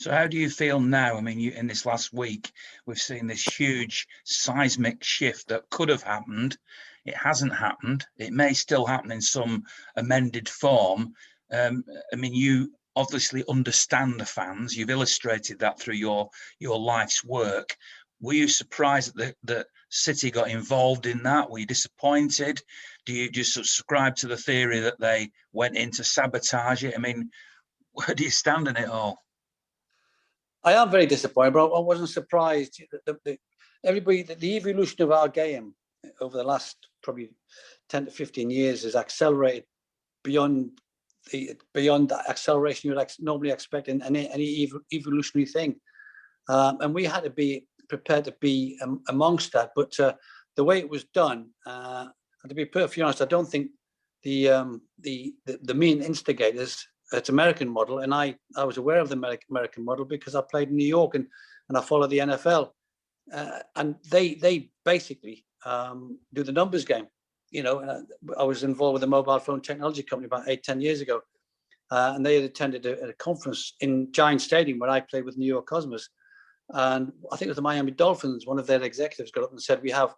So how do you feel now? I mean, in this last week, we've seen this huge seismic shift that could have happened. It hasn't happened. It may still happen in some amended form. I mean, you obviously understand the fans. You've illustrated that through your life's work. Were you surprised that City got involved in that? Were you disappointed? Do you just subscribe to the theory that they went in to sabotage it? I mean, where do you stand in it all? I am very disappointed, but I wasn't surprised. The evolution of our game over the last probably 10 to 15 years has accelerated beyond the acceleration you'd normally expect in any evolutionary thing. And we had to be prepared to be amongst that. But the way it was done, and to be perfectly honest, I don't think the main instigators, it's American model, and I was aware of the American model because I played in New York and I follow the NFL, and they basically do the numbers game. You know, I was involved with a mobile phone technology company about 8-10 years ago, and they had attended a conference in Giant Stadium where I played with New York Cosmos, and I think it was the Miami Dolphins. One of their executives got up and said, "We have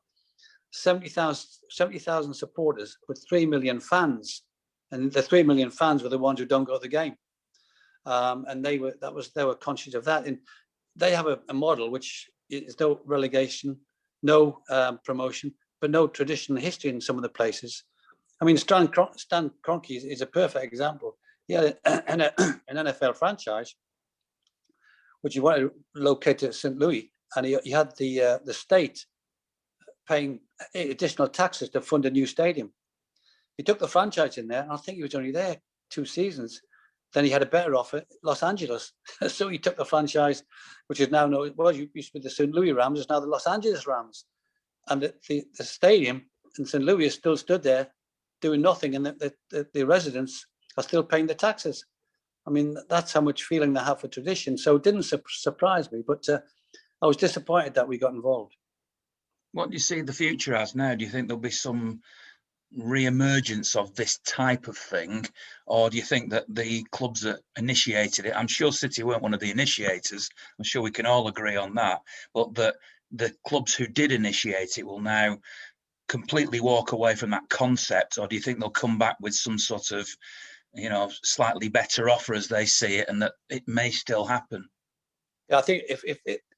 70,000 supporters with 3 million fans." And the 3 million fans were the ones who don't go to the game, and they were conscious of that. And they have a model which is no relegation, no promotion, but no traditional history in some of the places. I mean, Stan Kroenke is a perfect example. He had an NFL franchise, which he wanted to locate at St. Louis, and he had the state paying additional taxes to fund a new stadium. He took the franchise in there, and I think he was only there 2 seasons. Then he had a better offer, Los Angeles. So he took the franchise, which is now known, well, used to be the St. Louis Rams, is now the Los Angeles Rams. And the stadium in St. Louis is still stood there doing nothing, and the residents are still paying the taxes. I mean, that's how much feeling they have for tradition. So it didn't surprise me, but I was disappointed that we got involved. What do you see the future as now? Do you think there'll be some re-emergence of this type of thing, or do you think that the clubs that initiated it, I'm sure City weren't one of the initiators, I'm sure we can all agree on that, but that the clubs who did initiate it will now completely walk away from that concept, or do you think they'll come back with some sort of, you know, slightly better offer as they see it, and that it may still happen? Yeah, I think if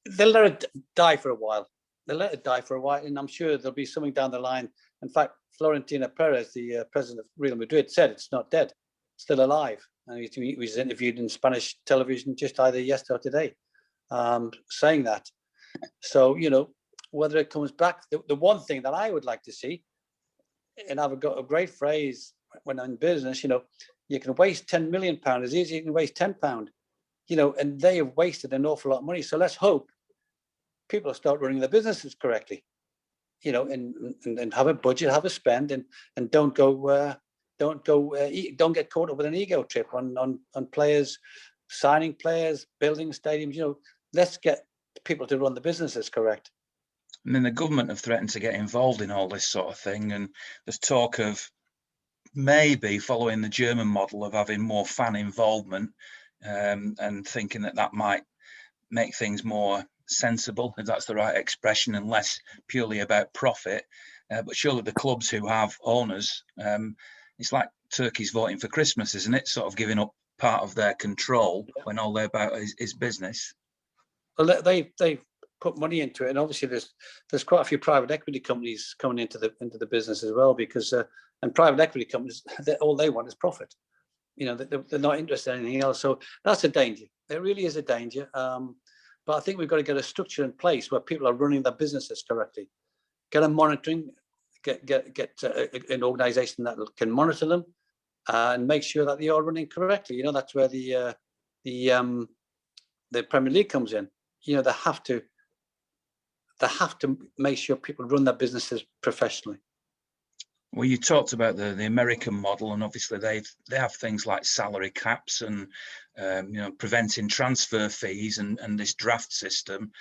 they'll let it die for a while. They'll let it die for a while, and I'm sure there'll be something down the line. In fact, Florentino Perez, the president of Real Madrid, said it's not dead, it's still alive. And he was interviewed in Spanish television just either yesterday or today, saying that. So, you know, whether it comes back, the one thing that I would like to see, and I've got a great phrase when I'm in business, you know, you can waste £10 million as easy as you can waste £10, you know, and they have wasted an awful lot of money. So let's hope people start running their businesses correctly, you know, and have a budget, have a spend, and don't get caught up with an ego trip on players, signing players, building stadiums. You know, let's get people to run the businesses correct. I mean, the government have threatened to get involved in all this sort of thing, and there's talk of maybe following the German model of having more fan involvement, and thinking that might make things more sensible, if that's the right expression, and less purely about profit. But surely the clubs who have owners, it's like turkeys voting for Christmas, isn't it? Sort of giving up part of their control when all they're about is business. Well, they've put money into it, and obviously there's quite a few private equity companies coming into the business as well, because and private equity companies, all they want is profit. You know, they're not interested in anything else. So that's a danger. There really is a danger. But I think we've got to get a structure in place where people are running their businesses correctly. Get them monitoring, get an organisation that can monitor them, and make sure that they are running correctly. You know, that's where the Premier League comes in. You know, they have to make sure people run their businesses professionally. Well, you talked about the American model, and obviously they have things like salary caps and you know, preventing transfer fees and this draft system.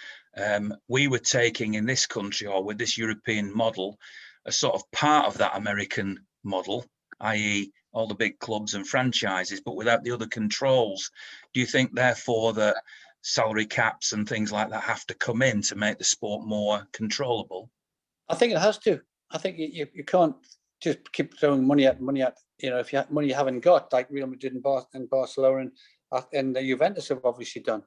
We were taking in this country, or with this European model, a sort of part of that American model, i.e. all the big clubs and franchises, but without the other controls. Do you think, therefore, that salary caps and things like that have to come in to make the sport more controllable? I think it has to. I think you can't just keep throwing money at. If you have money you haven't got, like Real Madrid and Barcelona and the Juventus have obviously done,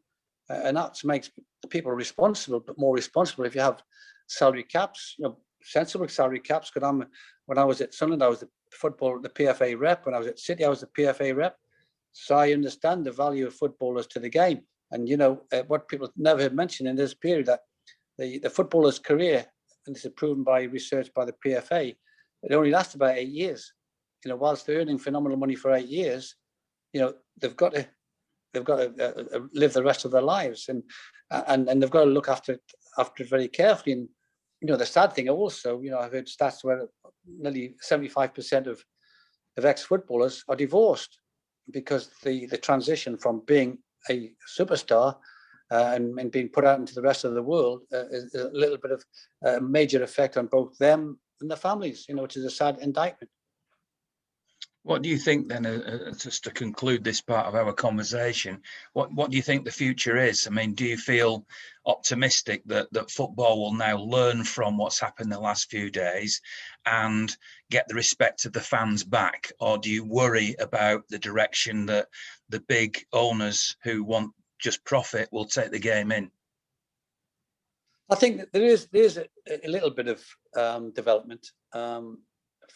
and that makes people responsible, but more responsible if you have salary caps, sensible salary caps. Because when I was at Sunderland, I was the PFA rep. When I was at City, I was the PFA rep. So I understand the value of footballers to the game. And what people never had mentioned in this period, that the footballer's career, and this is proven by research by the PFA, it only lasts about 8 years. Whilst they're earning phenomenal money for 8 years, they've got to live the rest of their lives, and they've got to look after it very carefully. And the sad thing also, I've heard stats where nearly 75% of ex-footballers are divorced, because the transition from being a superstar and being put out into the rest of the world is a little bit of a major effect on both them and their families, which is a sad indictment. What do you think then, just to conclude this part of our conversation, what do you think the future is? I mean, do you feel optimistic that football will now learn from what's happened the last few days and get the respect of the fans back? Or do you worry about the direction that the big owners who want just profit will take the game in? I think that there's a little bit of development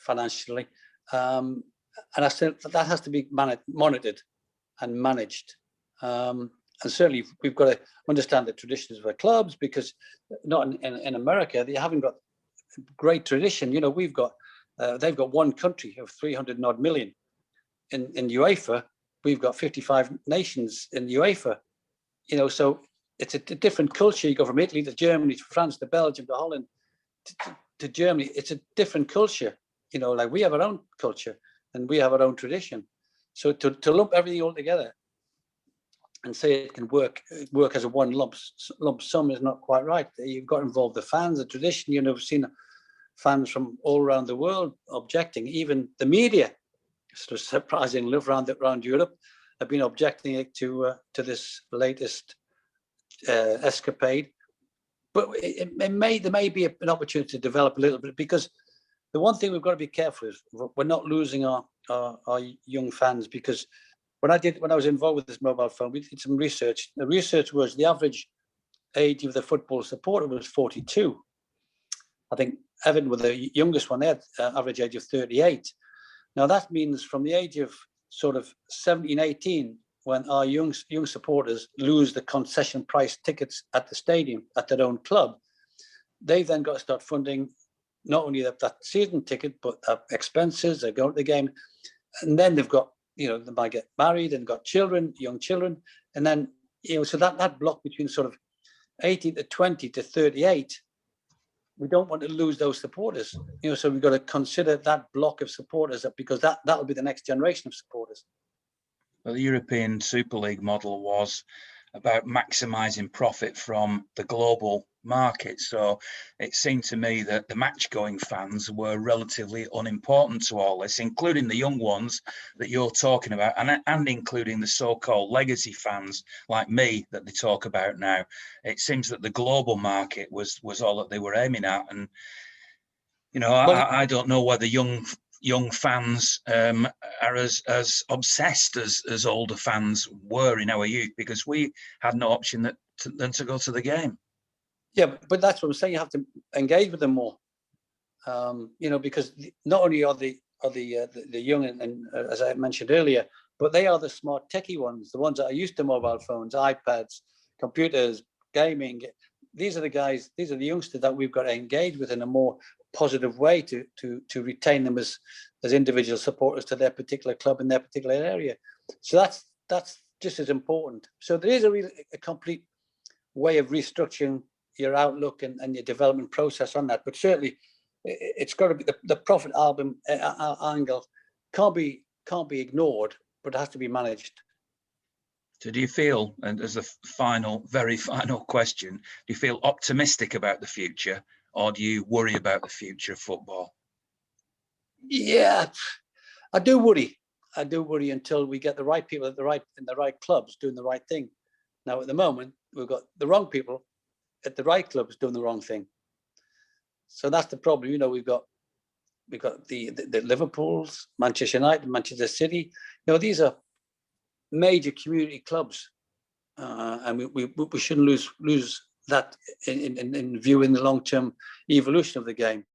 financially. And I think that has to be monitored and managed. And certainly we've got to understand the traditions of the clubs, because not in America, they haven't got great tradition. They've got one country of 300 odd million. In UEFA, we've got 55 nations in UEFA. So it's a different culture. You go from Italy to Germany to France to Belgium to Holland to Germany. It's a different culture. Like we have our own culture and we have our own tradition. So to lump everything all together and say it can work as a one lump sum is not quite right. You've got to involve the fans, the tradition. We've seen fans from all around the world objecting. Even the media, sort of surprisingly, around Europe, have been objecting to this latest escapade. But there may be an opportunity to develop a little bit, because the one thing we've got to be careful is we're not losing our young fans. Because when I was involved with this mobile phone, we did some research. The research was the average age of the football supporter was 42. I think Evan were the youngest one. They had average age of 38. Now that means from the age of sort of 17, 18, when our young supporters lose the concession price tickets at the stadium, at their own club, they've then got to start funding not only that season ticket, but expenses. They go to the game, and then they've got, they might get married and got children, young children, and then so that block between sort of 18 to 20 to 38, we don't want to lose those supporters. So we've got to consider that block of supporters, because that will be the next generation of supporters. Well, the European Super League model was about maximising profit from the global market. So it seemed to me that the match-going fans were relatively unimportant to all this, including the young ones that you're talking about, and including the so-called legacy fans like me that they talk about now. It seems that the global market was all that they were aiming at. And, I don't know whether young fans are as obsessed as older fans were in our youth, because we had no option than to go to the game. Yeah, but that's what I'm saying. You have to engage with them more, because not only are the young and as I mentioned earlier, but they are the smart techie ones, the ones that are used to mobile phones, iPads, computers, gaming. These are the guys. These are the youngsters that we've got to engage with in a more positive way to retain them as individual supporters to their particular club in their particular area. So that's just as important. So there is a complete way of restructuring your outlook and your development process on that. But certainly, it's got to be the profit angle can't be ignored, but it has to be managed. So do you feel, and as a very final question, do you feel optimistic about the future, or do you worry about the future of football? Yeah, I do worry. Until we get the right people in the right clubs doing the right thing. Now, at the moment, we've got the wrong people at the right clubs doing the wrong thing. So that's the problem. You know, we've got the Liverpools, Manchester United, Manchester City. You know, these are major community clubs, and we shouldn't lose that in view in the long-term evolution of the game.